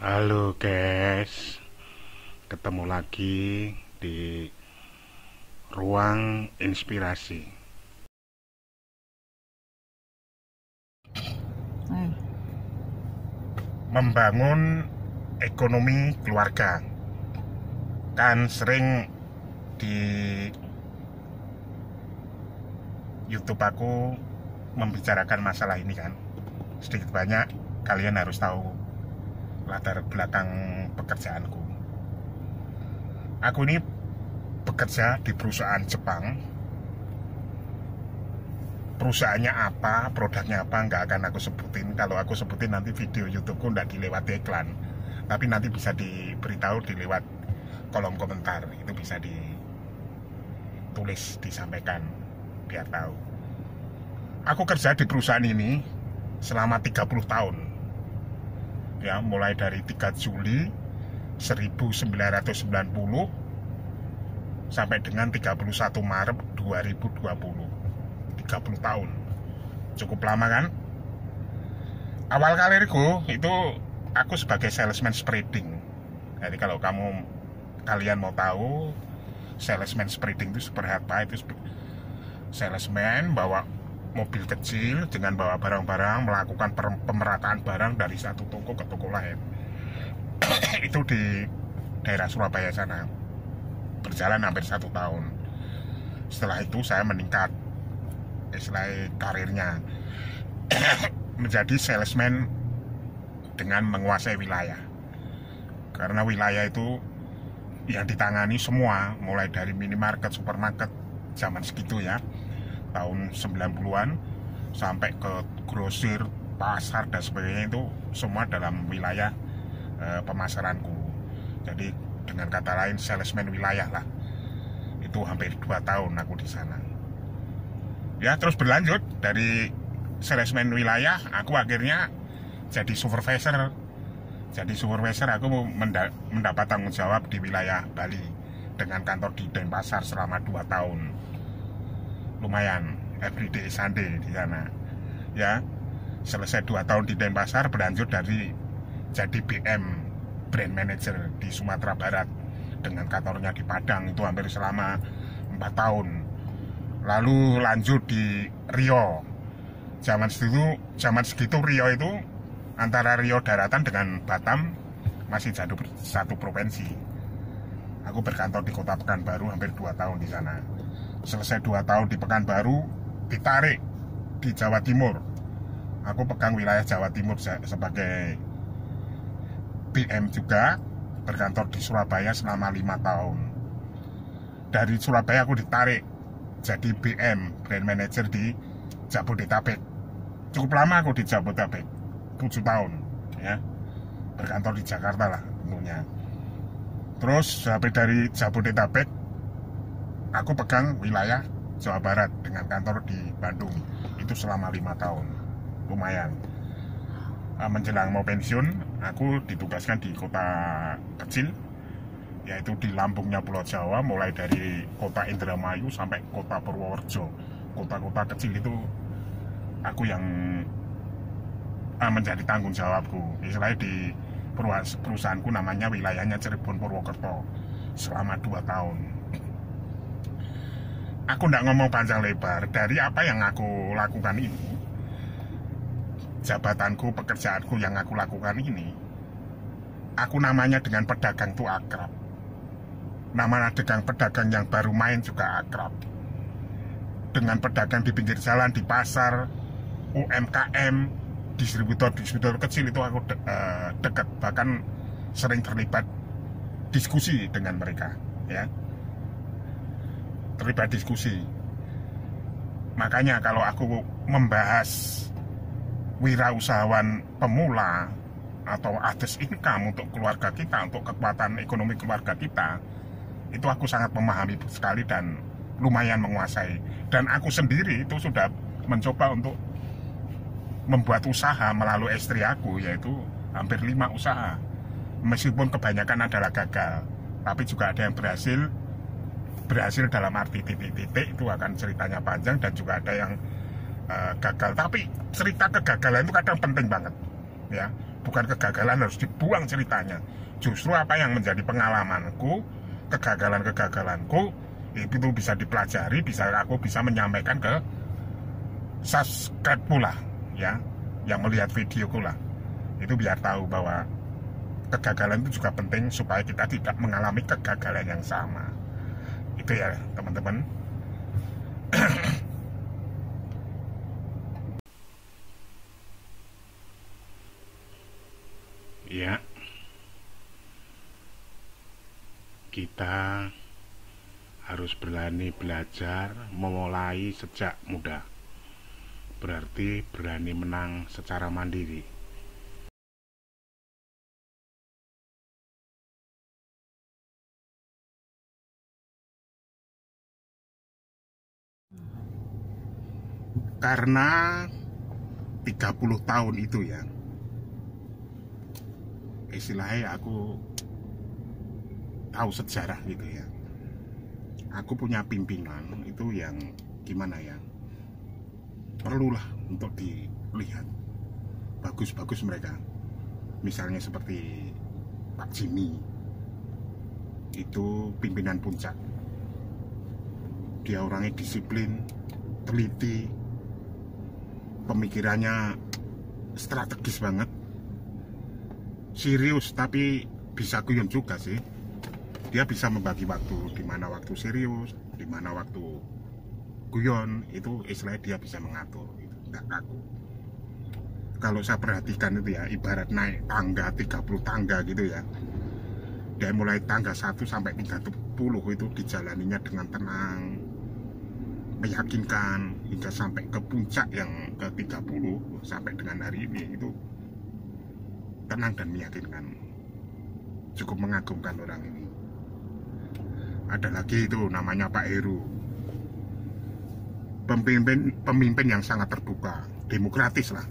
Halo guys, ketemu lagi di ruang inspirasi. Membangun ekonomi keluarga kan sering di YouTube aku membicarakan masalah ini kan. Sedikit banyak kalian harus tahu latar belakang pekerjaanku. Aku ini bekerja di perusahaan Jepang. Perusahaannya apa, produknya apa, nggak akan aku sebutin. Kalau aku sebutin nanti video YouTubeku nggak dilewati iklan. Tapi nanti bisa diberitahu dilewat kolom komentar. Itu bisa ditulis, disampaikan, biar tahu. Aku kerja di perusahaan ini selama 30 tahun. Ya, mulai dari 3 Juli 1990 sampai dengan 31 Maret 2020. 30 tahun. Cukup lama kan? Awal karirku itu aku sebagai salesman spreading. Jadi kalau kalian mau tahu salesman spreading itu seperti apa, itu salesman bawa mobil kecil dengan bawa barang-barang, melakukan pemerataan barang dari satu toko ke toko lain. Itu di daerah Surabaya sana. Berjalan hampir 1 tahun. Setelah itu saya meningkat karirnya menjadi salesman dengan menguasai wilayah. Karena wilayah itu yang ditangani semua, mulai dari minimarket, supermarket zaman segitu ya, tahun 90-an sampai ke grosir, pasar dan sebagainya, itu semua dalam wilayah pemasaranku. Jadi dengan kata lain salesman wilayah lah. Itu hampir 2 tahun aku di sana. Ya, terus berlanjut dari salesman wilayah, aku akhirnya jadi supervisor. Jadi supervisor aku mendapat tanggung jawab di wilayah Bali dengan kantor di Denpasar selama 2 tahun. Lumayan, everyday Sunday di sana. Ya, selesai 2 tahun di Denpasar, berlanjut dari jadi BM, brand manager di Sumatera Barat dengan kantornya di Padang, itu hampir selama 4 tahun. Lalu lanjut di Riau. Zaman segitu Riau itu antara Riau daratan dengan Batam masih satu provinsi. Aku berkantor di Kota Pekanbaru hampir 2 tahun di sana. Selesai 2 tahun di Pekanbaru, ditarik di Jawa Timur. Aku pegang wilayah Jawa Timur sebagai PM juga, berkantor di Surabaya selama 5 tahun. Dari Surabaya aku ditarik jadi BM, brand manager di Jabodetabek. Cukup lama aku di Jabodetabek, 7 tahun ya. Berkantor di Jakarta lah tentunya. Terus sampai dari Jabodetabek aku pegang wilayah Jawa Barat dengan kantor di Bandung. Itu selama 5 tahun. Lumayan. Menjelang mau pensiun, aku ditugaskan di kota kecil, yaitu di lambungnya Pulau Jawa, mulai dari kota Indramayu sampai kota Purworejo. Kota-kota kecil itu aku yang menjadi tanggung jawabku. Istilahnya di perusahaanku namanya wilayahnya Cirebon Purwokerto selama 2 tahun. Aku tidak ngomong panjang lebar. Dari apa yang aku lakukan ini, jabatanku, pekerjaanku yang aku lakukan ini, aku namanya dengan pedagang itu akrab. Nama pedagang yang baru main juga akrab. Dengan pedagang di pinggir jalan, di pasar, UMKM, distributor kecil itu aku dekat. Bahkan sering terlibat diskusi dengan mereka ya. Terlibat diskusi. Makanya kalau aku membahas wirausahawan pemula atau adres income untuk keluarga kita, untuk kekuatan ekonomi keluarga kita, itu aku sangat memahami sekali dan lumayan menguasai. Dan aku sendiri itu sudah mencoba untuk membuat usaha melalui istri aku, yaitu hampir 5 usaha. Meskipun kebanyakan adalah gagal, tapi juga ada yang berhasil dalam arti titik-titik, itu akan ceritanya panjang, dan juga ada yang gagal. Tapi cerita kegagalan itu kadang penting banget. ya. Bukan kegagalan harus dibuang ceritanya. Justru apa yang menjadi pengalamanku, kegagalan-kegagalanku itu bisa dipelajari, aku bisa menyampaikan ke subscribe pula, ya, yang melihat videoku lah. Itu biar tahu bahwa kegagalan itu juga penting supaya kita tidak mengalami kegagalan yang sama. Itu ya teman-teman. Ya, kita harus berani belajar memulai sejak muda. Berarti berani menang secara mandiri. Karena 30 tahun itu ya, istilahnya aku tahu sejarah gitu ya. Aku punya pimpinan itu yang gimana ya, perlulah untuk dilihat. Bagus-bagus mereka. Misalnya seperti Pak Jimmy, itu pimpinan puncak. Dia orangnya disiplin, teliti, pemikirannya strategis banget, serius tapi bisa guyon juga sih. Dia bisa membagi waktu, di mana waktu serius, di mana waktu guyon, itu istilahnya dia bisa mengatur, nggak kaku. Kalau saya perhatikan itu ya, ibarat naik tangga 30 tangga gitu ya. Dia mulai tangga 1 sampai 30 itu dijalaninya dengan tenang, meyakinkan, hingga sampai ke puncak yang ke 30 sampai dengan hari ini itu tenang dan meyakinkan. Cukup mengagumkan orang ini. Ada lagi itu namanya Pak Heru, pemimpin yang sangat terbuka, demokratis lah.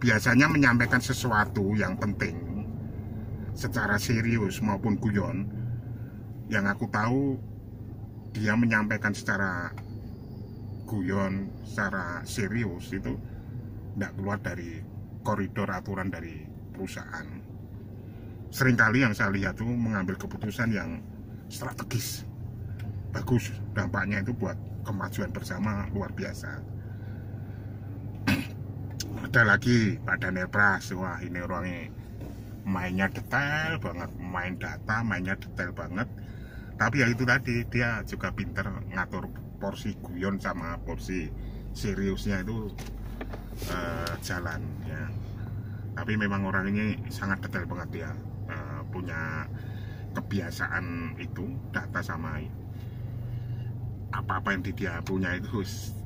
Biasanya menyampaikan sesuatu yang penting secara serius maupun guyon. Yang aku tahu, dia menyampaikan secara guyon, secara serius itu tidak keluar dari koridor aturan dari perusahaan. Seringkali yang saya lihat tuh mengambil keputusan yang strategis, bagus, dampaknya itu buat kemajuan bersama luar biasa. Ada lagi Pak Daniel Pras, wah ini orangnya mainnya detail banget, main data, mainnya detail banget. Tapi ya itu tadi, dia juga pinter ngatur porsi guyon sama porsi seriusnya itu jalan ya. Tapi memang orang ini sangat detail banget ya, punya kebiasaan itu data sama apa-apa yang dia punya itu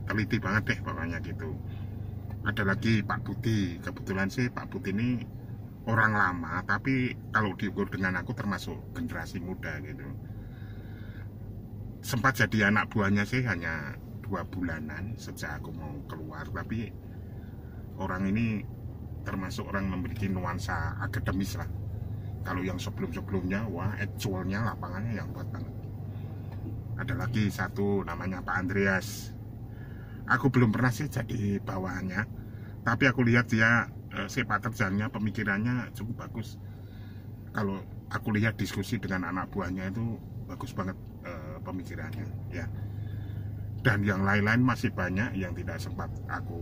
teliti banget deh pokoknya gitu. Ada lagi Pak Budi, kebetulan sih Pak Budi ini orang lama, tapi kalau diukur dengan aku termasuk generasi muda gitu. Sempat jadi anak buahnya sih hanya 2 bulanan sejak aku mau keluar, tapi orang ini termasuk orang memiliki nuansa akademis lah. Kalau yang sebelum-sebelumnya, wah actualnya lapangannya yang kuat banget. Ada lagi satu namanya Pak Andreas. Aku belum pernah sih jadi bawahannya, tapi aku lihat dia sepak terjangnya, pemikirannya cukup bagus. Kalau aku lihat diskusi dengan anak buahnya itu bagus banget pemikirannya ya. Dan yang lain-lain masih banyak yang tidak sempat aku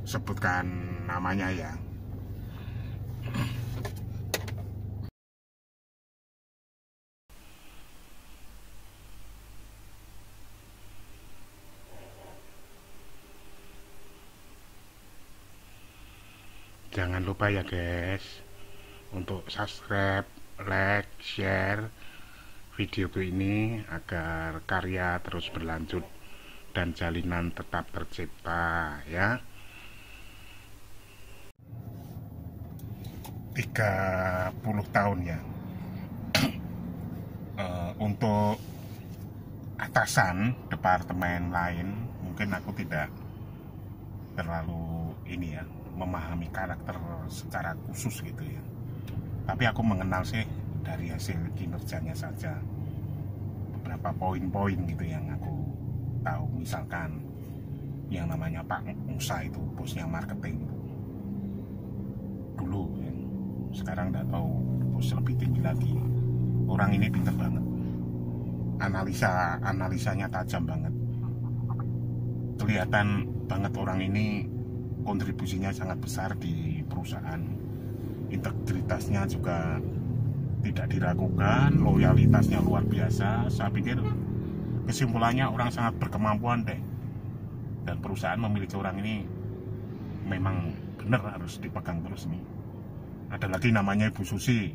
sebutkan namanya ya. Jangan lupa ya guys, untuk subscribe, like, share video ini agar karya terus berlanjut dan jalinan tetap tercipta ya. 30 tahun ya. Untuk atasan departemen lain mungkin aku tidak terlalu ini ya, memahami karakter secara khusus gitu ya. Tapi aku mengenal sih dari hasil kinerjanya saja beberapa poin-poin gitu yang aku tahu. Misalkan yang namanya Pak Rosa itu bosnya marketing dulu ya. Sekarang nggak tahu bos lebih tinggi lagi. Orang ini pintar banget, analisanya tajam banget, kelihatan banget orang ini kontribusinya sangat besar di perusahaan. Integritasnya juga tidak diragukan, loyalitasnya luar biasa. Saya pikir kesimpulannya orang sangat berkemampuan deh, dan perusahaan memiliki orang ini memang benar harus dipegang terus nih. Ada lagi namanya Ibu Susi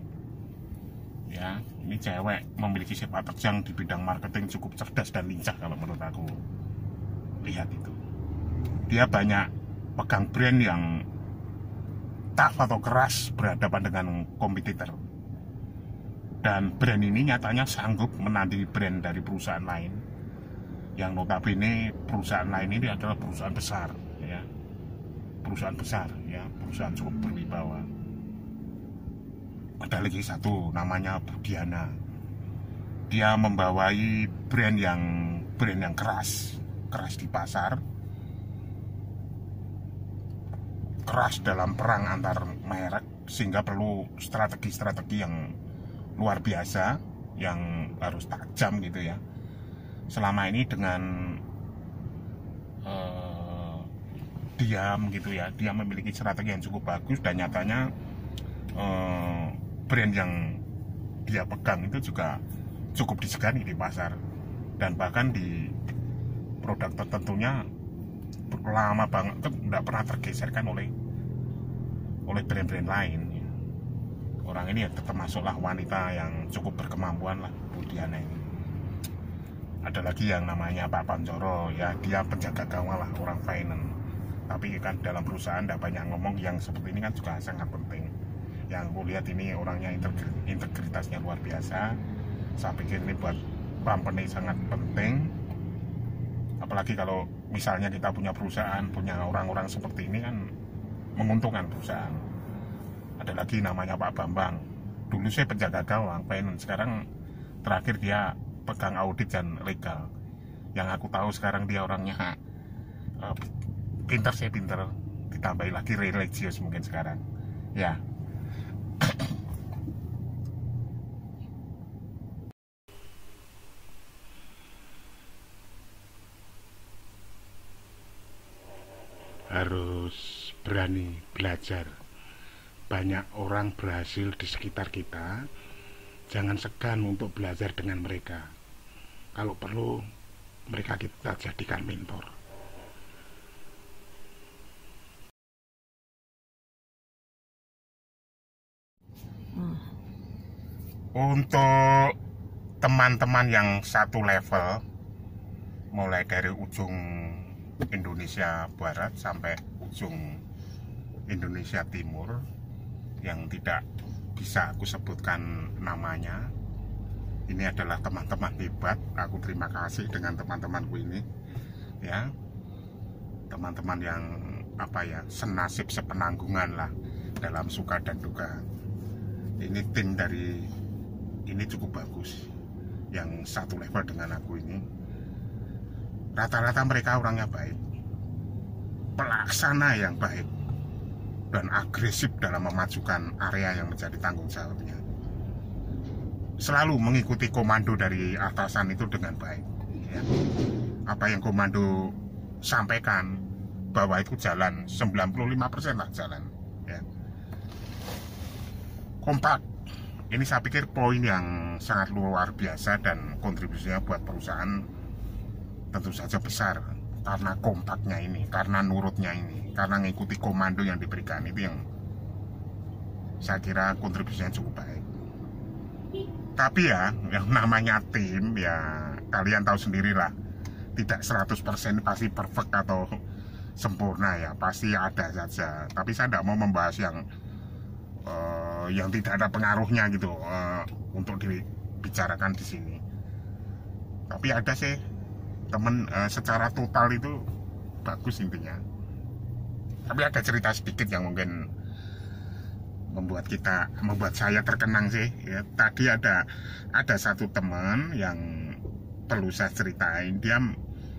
ya, ini cewek memiliki sifat terjang di bidang marketing, cukup cerdas dan lincah kalau menurut aku. Lihat itu, dia banyak pegang brand yang tough atau keras berhadapan dengan kompetitor, dan brand ini nyatanya sanggup menandingi brand dari perusahaan lain, yang notabene perusahaan lain ini adalah perusahaan besar ya, perusahaan cukup berwibawa. Ada lagi satu namanya Budiana, dia membawai brand yang keras di pasar, keras dalam perang antar merek, sehingga perlu strategi yang luar biasa, yang harus tajam gitu ya. Selama ini dengan diam gitu ya, dia memiliki strategi yang cukup bagus, dan nyatanya brand yang dia pegang itu juga cukup disegani di pasar, dan bahkan di produk tertentunya lama banget tidak pernah tergeserkan oleh brand-brand lain. Orang ini ya termasuklah wanita yang cukup berkemampuan lah, Budiana ini. Ada lagi yang namanya Pak Pancoro ya, dia penjaga gawang lah, orang finance, tapi kan dalam perusahaan tidak banyak ngomong. Yang seperti ini kan juga sangat penting. Yang aku lihat ini orangnya integritasnya luar biasa. Saya pikir ini buat company sangat penting, apalagi kalau misalnya kita punya perusahaan, punya orang-orang seperti ini kan menguntungkan perusahaan. Ada lagi namanya Pak Bambang, dulu saya penjaga gawang finance, sekarang terakhir dia pegang audit dan legal. Yang aku tahu sekarang dia orangnya pintar, ditambahi lagi religius mungkin sekarang ya. Harus berani belajar. Banyak orang berhasil di sekitar kita, jangan segan untuk belajar dengan mereka. Kalau perlu, mereka kita jadikan mentor. Untuk teman-teman yang satu level, mulai dari ujung Indonesia Barat sampai ujung Indonesia Timur, yang tidak bisa aku sebutkan namanya, ini adalah teman-teman hebat. Aku terima kasih dengan teman-temanku ini ya, teman-teman yang senasib sepenanggungan lah dalam suka dan duka. Ini tim dari ini cukup bagus, yang satu level dengan aku ini. Rata-rata mereka orangnya baik, pelaksana yang baik, dan agresif dalam memajukan area yang menjadi tanggung jawabnya. Selalu mengikuti komando dari atasan itu dengan baik ya. Apa yang komando sampaikan, bahwa itu jalan, 95% lah jalan ya. Kompak, ini saya pikir poin yang sangat luar biasa, dan kontribusinya buat perusahaan tentu saja besar, karena kompaknya ini, karena nurutnya ini, karena mengikuti komando yang diberikan. Itu yang saya kira kontribusinya cukup baik. Tapi ya, yang namanya tim ya, kalian tahu sendirilah, tidak 100% pasti perfect atau sempurna ya, pasti ada saja. Tapi saya tidak mau membahas yang tidak ada pengaruhnya gitu untuk dibicarakan di sini. Tapi ada sih temen secara total itu bagus intinya. Tapi ada cerita sedikit yang mungkin membuat saya terkenang sih ya. Tadi ada satu teman yang perlu saya ceritain. Dia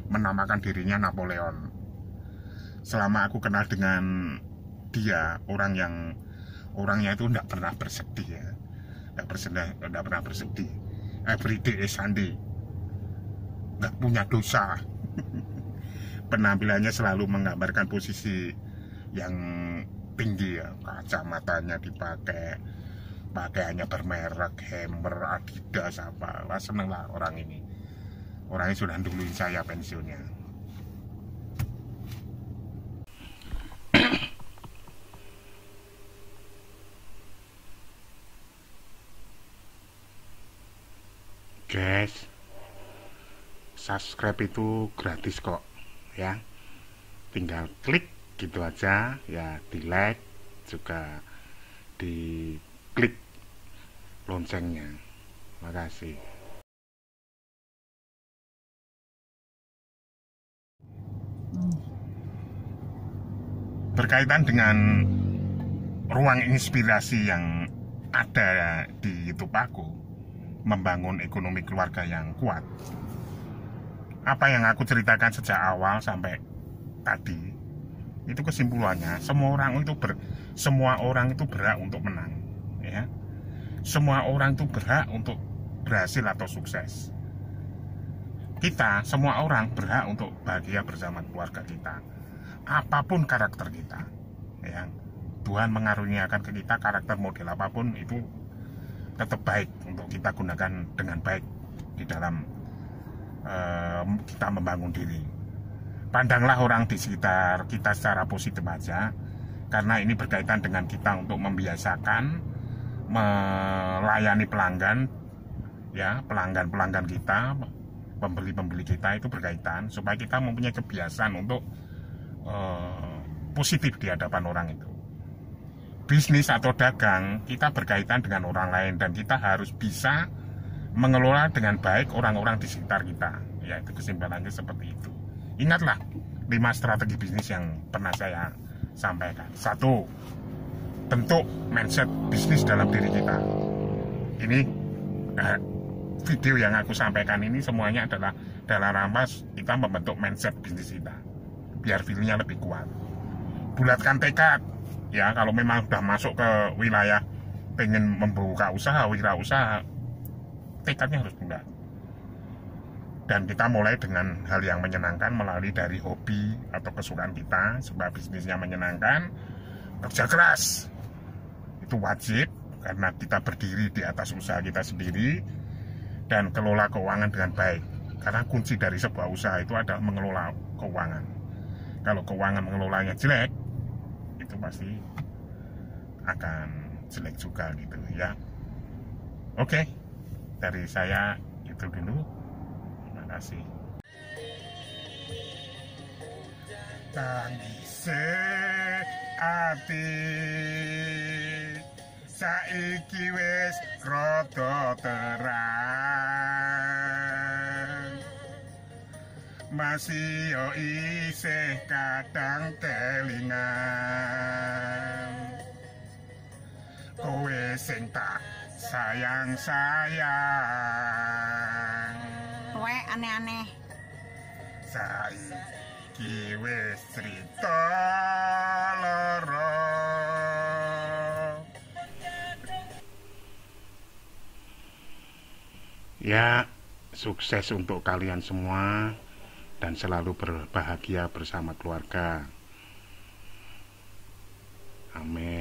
menamakan dirinya Napoleon. selama aku kenal dengan dia, orangnya itu tidak pernah bersedih ya, tidak pernah bersedih. Every day is Sunday, nggak punya dosa. Penampilannya selalu menggambarkan posisi yang tinggi ya, kacamatanya dipakai, pakaiannya bermerek, Hammer, Adidas apa. Wah, seneng lah orang ini. Orangnya sudah duluin saya pensiunnya. Guys, subscribe itu gratis kok ya, tinggal klik gitu aja ya, di like juga di klik loncengnya. Makasih. Berkaitan dengan ruang inspirasi yang ada di YouTube aku, membangun ekonomi keluarga yang kuat. Apa yang aku ceritakan sejak awal sampai tadi, itu kesimpulannya semua orang itu berhak untuk menang, ya. Semua orang itu berhak untuk berhasil atau sukses. Kita semua orang berhak untuk bahagia bersama keluarga kita, apapun karakter kita, ya. Tuhan mengaruniakan ke kita karakter model apapun, itu tetap baik untuk kita gunakan dengan baik di dalam kita membangun diri. Pandanglah orang di sekitar kita secara positif aja, karena ini berkaitan dengan kita untuk membiasakan melayani pelanggan, ya, pelanggan kita, pembeli kita, itu berkaitan supaya kita mempunyai kebiasaan untuk positif di hadapan orang itu. Bisnis atau dagang kita berkaitan dengan orang lain, dan kita harus bisa mengelola dengan baik orang-orang di sekitar kita. Ya, itu kesimpulannya seperti itu. Ingatlah 5 strategi bisnis yang pernah saya sampaikan. 1, bentuk mindset bisnis dalam diri kita. Ini video yang aku sampaikan ini semuanya adalah dalam rangka kita membentuk mindset bisnis kita, biar feelnya lebih kuat. Bulatkan tekad, ya, kalau memang sudah masuk ke wilayah pengen membuka usaha, wirausaha, tekadnya harus bulat. Dan kita mulai dengan hal yang menyenangkan melalui dari hobi atau kesukaan kita supaya bisnisnya menyenangkan. Kerja keras itu wajib, karena kita berdiri di atas usaha kita sendiri. Dan kelola keuangan dengan baik, karena kunci dari sebuah usaha itu adalah mengelola keuangan. Kalau keuangan mengelolanya jelek, itu pasti akan jelek juga gitu ya. Oke, dari saya itu dulu. Terima kasih. Tangise ati saiki wis rada terang, masih yo isih kadang kelingan, kowe sing tak sayang. Kowe aneh-aneh. Saiki wis crita lara. Ya, sukses untuk kalian semua dan selalu berbahagia bersama keluarga. Amin.